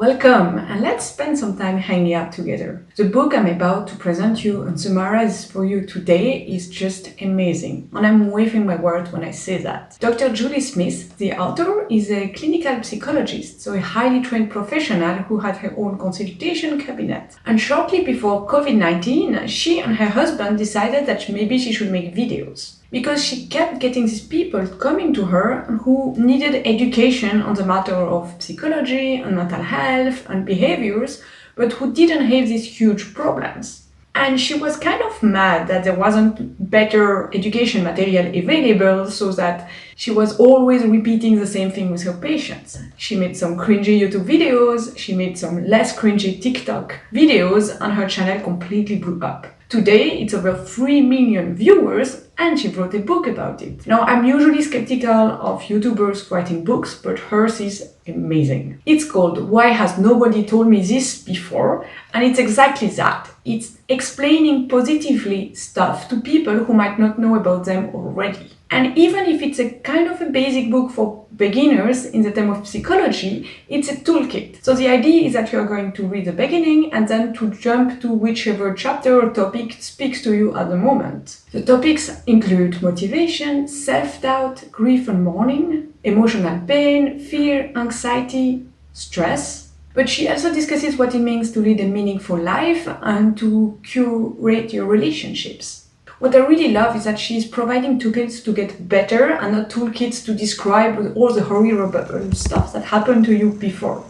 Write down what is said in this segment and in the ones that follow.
Welcome, and let's spend some time hanging out together. The book I'm about to present you and summarize for you today is just amazing, and I'm waving my words when I say that. Dr. Julie Smith, the author, is a clinical psychologist, so a highly trained professional who had her own consultation cabinet. And shortly before COVID-19, she and her husband decided that maybe she should make videos, because she kept getting these people coming to her who needed education on the matter of psychology and mental health and behaviors, but who didn't have these huge problems. And she was kind of mad that there wasn't better education material available, so that she was always repeating the same thing with her patients. She made some cringy YouTube videos, she made some less cringy tick-tock videos, and her channel completely blew up. Today, it's over 3 million viewers, and she wrote a book about it. Now, I'm usually skeptical of YouTubers writing books, but hers is amazing. It's called Why Has Nobody Told Me This Before? And it's exactly that. It's explaining positively stuff to people who might not know about them already. And even if it's a kind of a basic book for beginners in the term of psychology, it's a toolkit. So the idea is that you're going to read the beginning and then to jump to whichever chapter or topic speaks to you at the moment. The topics include motivation, self-doubt, grief and mourning, emotional pain, fear, anxiety, stress. But she also discusses what it means to lead a meaningful life and to curate your relationships. What I really love is that she's providing toolkits to get better and not toolkits to describe all the horrible stuff that happened to you before.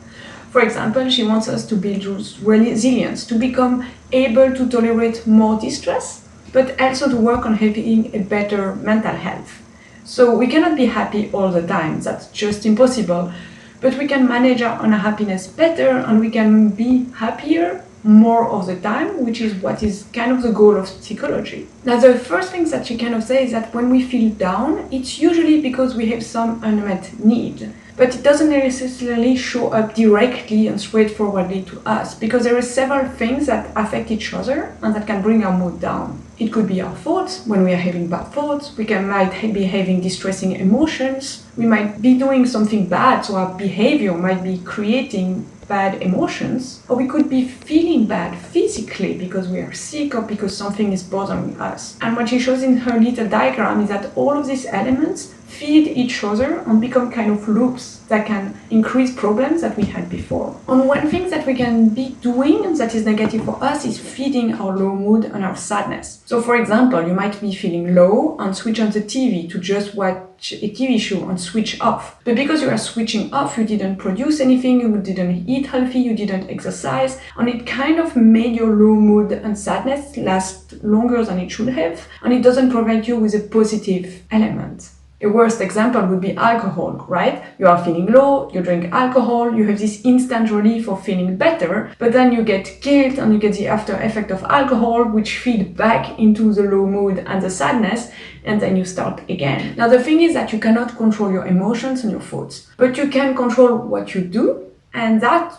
For example, she wants us to build resilience, to become able to tolerate more distress, but also to work on having a better mental health. So we cannot be happy all the time, that's just impossible, but we can manage our unhappiness better and we can be happier more of the time, which is what is kind of the goal of psychology. Now, the first thing that she kind of says is that when we feel down, it's usually because we have some unmet need. But it doesn't necessarily show up directly and straightforwardly to us, because there are several things that affect each other and that can bring our mood down. It could be our thoughts. When we are having bad thoughts, we might be having distressing emotions. We might be doing something bad, so our behavior might be creating bad emotions, or we could be feeling bad physically because we are sick or because something is bothering us. And what she shows in her little diagram is that all of these elements feed each other and become kind of loops that can increase problems that we had before. And one thing that we can be doing that is negative for us is feeding our low mood and our sadness. So for example, you might be feeling low and switch on the TV to just watch a TV show and switch off. But because you are switching off, you didn't produce anything, you didn't eat healthy, you didn't exercise, and it kind of made your low mood and sadness last longer than it should have, and it doesn't provide you with a positive element. A worst example would be alcohol, right? You are feeling low, you drink alcohol, you have this instant relief of feeling better, but then you get guilt and you get the after effect of alcohol, which feed back into the low mood and the sadness, and then you start again. Now, the thing is that you cannot control your emotions and your thoughts, but you can control what you do, and that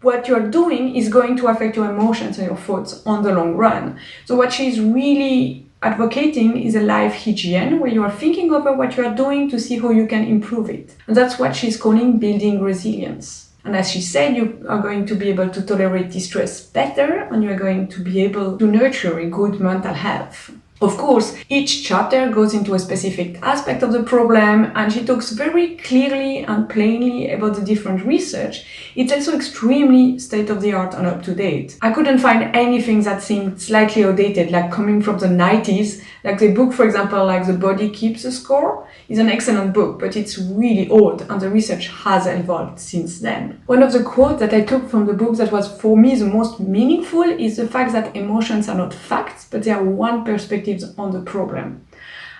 what you're doing is going to affect your emotions and your thoughts on the long run. So what she's really advocating is a life hygiene, where you are thinking over what you are doing to see how you can improve it. And that's what she's calling building resilience. And as she said, you are going to be able to tolerate distress better, and you're going to be able to nurture a good mental health. Of course, each chapter goes into a specific aspect of the problem, and she talks very clearly and plainly about the different research. It's also extremely state-of-the-art and up-to-date. I couldn't find anything that seemed slightly outdated, like coming from the 90s. Like the book, for example, like The Body Keeps the Score, is an excellent book, but it's really old, and the research has evolved since then. One of the quotes that I took from the book that was for me the most meaningful is the fact that emotions are not facts, but they are one perspective on the problem.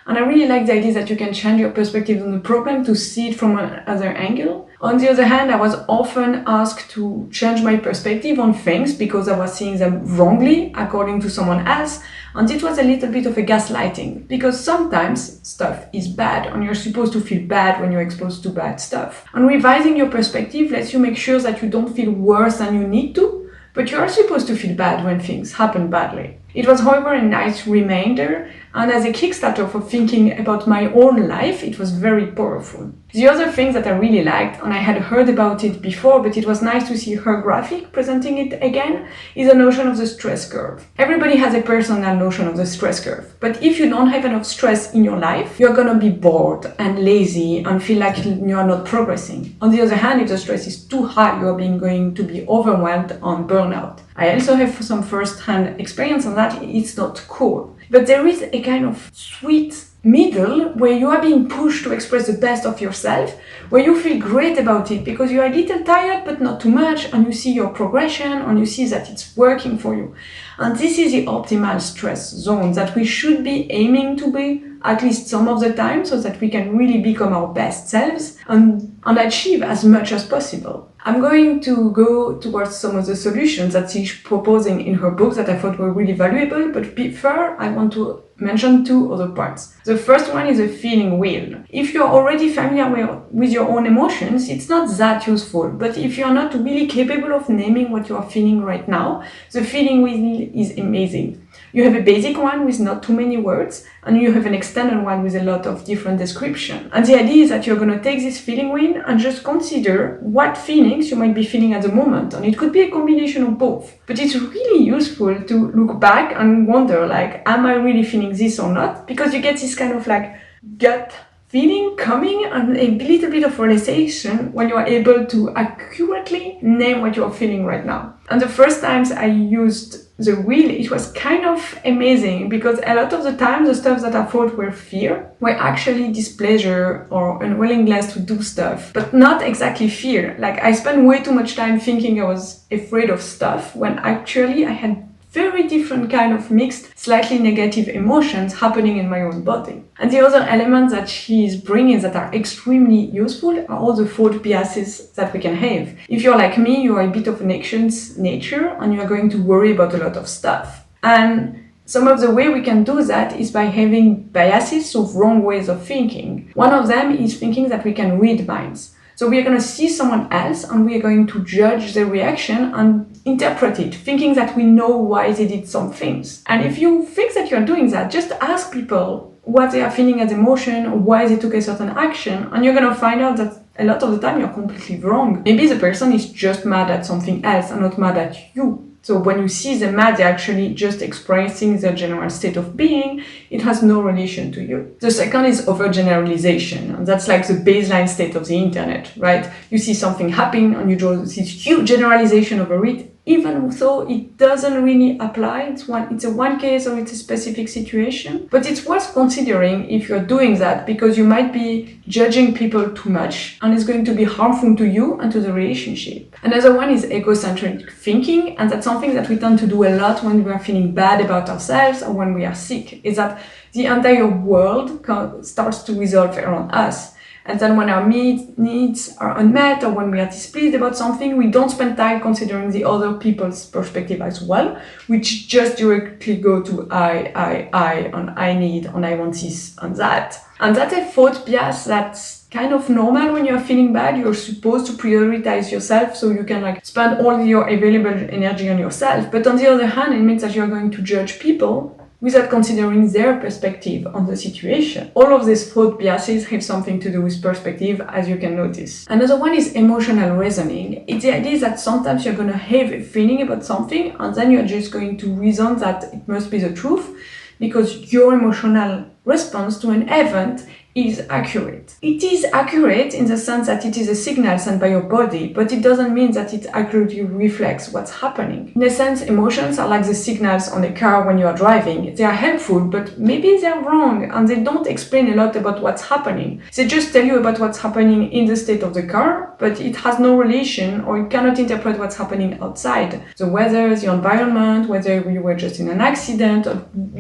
And I really like the idea that you can change your perspective on the problem to see it from another angle. On the other hand, I was often asked to change my perspective on things because I was seeing them wrongly according to someone else, and it was a little bit of a gaslighting, because sometimes stuff is bad and you're supposed to feel bad when you're exposed to bad stuff. And revising your perspective lets you make sure that you don't feel worse than you need to, but you are supposed to feel bad when things happen badly. It was, however, a nice reminder And as a Kickstarter for thinking about my own life, it was very powerful. The other thing that I really liked, and I had heard about it before, but it was nice to see her graphic presenting it again, is the notion of the stress curve. Everybody has a personal notion of the stress curve. But if you don't have enough stress in your life, you're gonna be bored and lazy and feel like you're not progressing. On the other hand, if the stress is too high, you're going to be overwhelmed and burnout. I also have some first-hand experience on that. It's not cool. But there is a kind of sweet middle where you are being pushed to express the best of yourself, where you feel great about it because you are a little tired but not too much, and you see your progression and you see that it's working for you. And this is the optimal stress zone that we should be aiming to be at least some of the time, so that we can really become our best selves and achieve as much as possible. I'm going to go towards some of the solutions that she's proposing in her book that I thought were really valuable, but before I want to mention two other parts. The first one is a feeling wheel. If you're already familiar with your own emotions, it's not that useful, but if you're not really capable of naming what you are feeling right now, the feeling wheel is amazing. You have a basic one with not too many words, and you have an extended one with a lot of different description. And the idea is that you're going to take this feeling wheel and just consider what feelings you might be feeling at the moment. And it could be a combination of both. But it's really useful to look back and wonder, like, am I really feeling this or not? Because you get this kind of like gut feeling coming and a little bit of realization when you are able to accurately name what you are feeling right now. And the first times I used the wheel, it was kind of amazing because a lot of the time the stuff that I thought were fear were actually displeasure or unwillingness to do stuff, but not exactly fear. Like I spent way too much time thinking I was afraid of stuff when actually I had very different kind of mixed, slightly negative emotions happening in my own body. And the other elements that she is bringing that are extremely useful are all the thought biases that we can have. If you're like me, you are a bit of an anxious nature and you are going to worry about a lot of stuff. And some of the way we can do that is by having biases, so wrong ways of thinking. One of them is thinking that we can read minds. So we are going to see someone else and we are going to judge their reaction and interpret it, thinking that we know why they did some things. And if you think that you're doing that, just ask people what they are feeling as emotion or why they took a certain action, and you're going to find out that a lot of the time you're completely wrong. Maybe the person is just mad at something else and not mad at you. So when you see them mad, they're actually just expressing their general state of being. It has no relation to you. The second is overgeneralization. And that's like the baseline state of the internet, right? You see something happen and you draw this huge generalization over it, even though it doesn't really apply. It's a one case or it's a specific situation. But it's worth considering if you're doing that, because you might be judging people too much and it's going to be harmful to you and to the relationship. Another one is egocentric thinking, and that's something that we tend to do a lot when we are feeling bad about ourselves or when we are sick, is that the entire world starts to revolve around us. And then when our needs are unmet or when we are displeased about something, we don't spend time considering the other people's perspective as well. We just directly go to I, and I need, and I want this and that. And that's a thought bias that's kind of normal when you're feeling bad. You're supposed to prioritize yourself so you can like spend all your available energy on yourself. But on the other hand, it means that you're going to judge people without considering their perspective on the situation. All of these thought biases have something to do with perspective, as you can notice. Another one is emotional reasoning. It's the idea that sometimes you're going to have a feeling about something and then you're just going to reason that it must be the truth because your emotional response to an event is accurate. It is accurate in the sense that it is a signal sent by your body, but it doesn't mean that it accurately reflects what's happening. In a sense, emotions are like the signals on a car when you are driving. They are helpful, but maybe they're wrong and they don't explain a lot about what's happening. They just tell you about what's happening in the state of the car, but it has no relation or it cannot interpret what's happening outside. The weather, the environment, whether you were just in an accident, or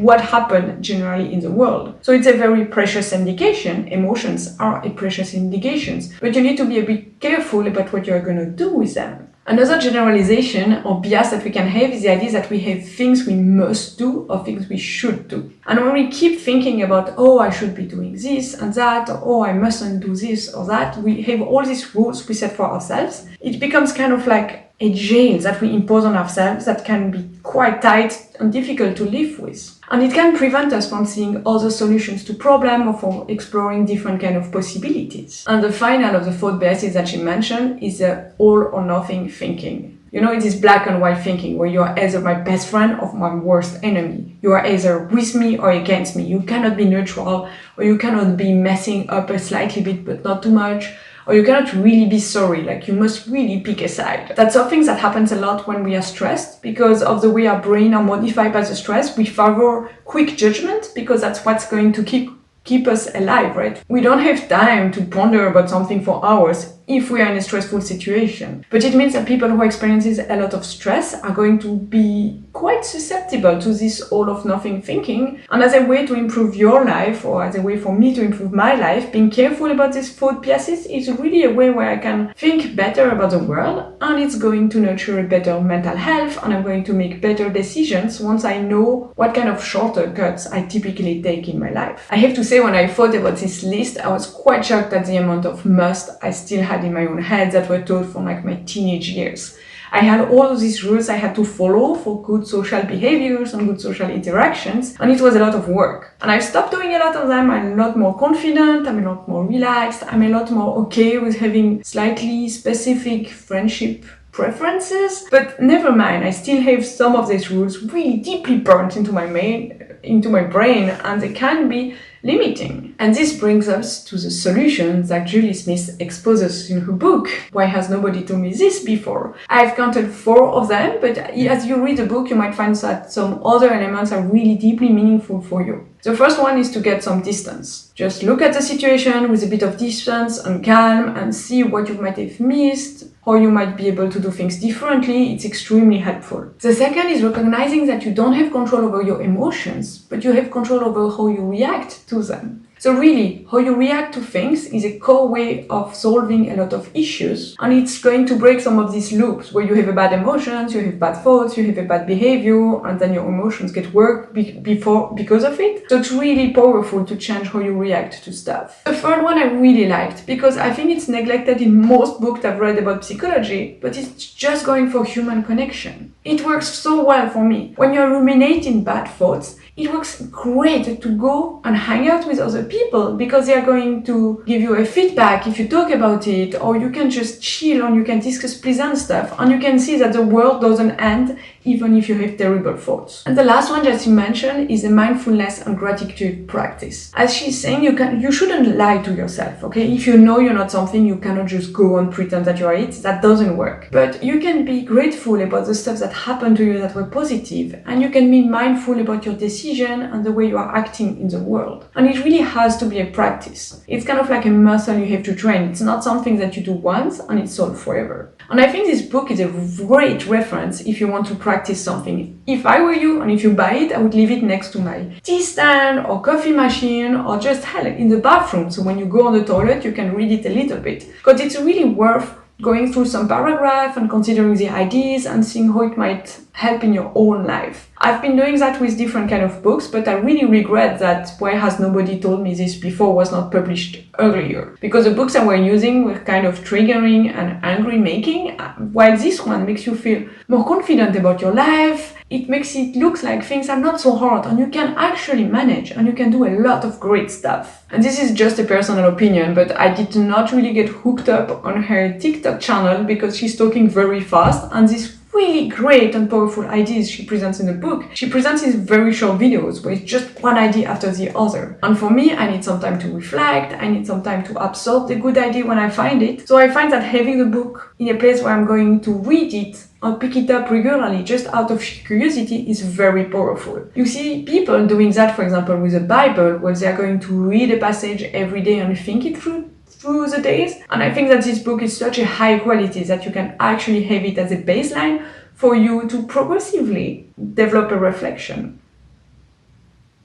what happened generally in the world. So it's a very precious indication. Emotions are a precious indications, but you need to be a bit careful about what you're going to do with them. Another generalization or bias that we can have is the idea that we have things we must do or things we should do. And when we keep thinking about, oh, I should be doing this and that, or oh, I mustn't do this or that, we have all these rules we set for ourselves. It becomes kind of like a jail that we impose on ourselves that can be quite tight and difficult to live with. And it can prevent us from seeing other solutions to problems or from exploring different kind of possibilities. And the final of the 4 biases that she mentioned is the all or nothing thinking. You know, it is black and white thinking where you are either my best friend or my worst enemy. You are either with me or against me. You cannot be neutral, or you cannot be messing up a slightly bit but not too much, or you cannot really be sorry, like you must really pick a side. That's something that happens a lot when we are stressed because of the way our brain are modified by the stress. We favor quick judgment because that's what's going to keep us alive, right? We don't have time to ponder about something for hours if we are in a stressful situation. But it means that people who experiences a lot of stress are going to be quite susceptible to this all of nothing thinking. And as a way to improve your life, or as a way for me to improve my life, being careful about these 4 biases is really a way where I can think better about the world, and it's going to nurture a better mental health, and I'm going to make better decisions once I know what kind of shortcuts I typically take in my life. I have to say, when I thought about this list, I was quite shocked at the amount of must I still had in my own head that were taught from like my teenage years. I had all of these rules I had to follow for good social behaviors and good social interactions, and it was a lot of work. And I've stopped doing a lot of them. I'm a lot more confident, I'm a lot more relaxed, I'm a lot more okay with having slightly specific friendship preferences. But never mind, I still have some of these rules really deeply burnt into my brain, and they can be limiting. And this brings us to the solutions that Julie Smith exposes in her book, Why Has Nobody Told Me This Before? I've counted 4 of them, but as you read the book, you might find that some other elements are really deeply meaningful for you. The first one is to get some distance. Just look at the situation with a bit of distance and calm and see what you might have missed, how you might be able to do things differently. It's extremely helpful. The second is recognizing that you don't have control over your emotions, but you have control over how you react to them. So really, how you react to things is a core way of solving a lot of issues, and it's going to break some of these loops where you have a bad emotions, you have bad thoughts, you have a bad behavior, and then your emotions get worked because of it. So it's really powerful to change how you react to stuff. The third one I really liked because I think it's neglected in most books I've read about psychology, but it's just going for human connection. It works so well for me. When you're ruminating bad thoughts, it works great to go and hang out with other people because they are going to give you a feedback if you talk about it, or you can just chill and you can discuss pleasant stuff, and you can see that the world doesn't end even if you have terrible thoughts. And the last one that she mentioned is the mindfulness and gratitude practice. As she's saying, you shouldn't lie to yourself, okay? If you know you're not something, you cannot just go and pretend that you are it. That doesn't work. But you can be grateful about the stuff that happened to you that were positive, and you can be mindful about your decision and the way you are acting in the world. And it really has to be a practice. It's kind of like a muscle you have to train. It's not something that you do once and it's solved forever. And I think this book is a great reference if you want to practice something. If I were you, and if you buy it, I would leave it next to my tea stand or coffee machine, or just hell, in the bathroom. So when you go on the toilet, you can read it a little bit. Because it's really worth going through some paragraph and considering the ideas and seeing how it might help in your own life. I've been doing that with different kind of books, but I really regret that Why Has Nobody Told Me This Before was not published earlier, because the books I were using were kind of triggering and angry making, while this one makes you feel more confident about your life. It makes it look like things are not so hard and you can actually manage and you can do a lot of great stuff. And this is just a personal opinion, but I did not really get hooked up on her TikTok channel because she's talking very fast, and these really great and powerful ideas she presents in the book, she presents in very short videos where it's just one idea after the other. And for me, I need some time to reflect, I need some time to absorb the good idea when I find it. So I find that having the book in a place where I'm going to read it or pick it up regularly just out of curiosity is very powerful. You see people doing that, for example, with the Bible, where they are going to read a passage every day and think it through the days. And I think that this book is such a high quality that you can actually have it as a baseline for you to progressively develop a reflection.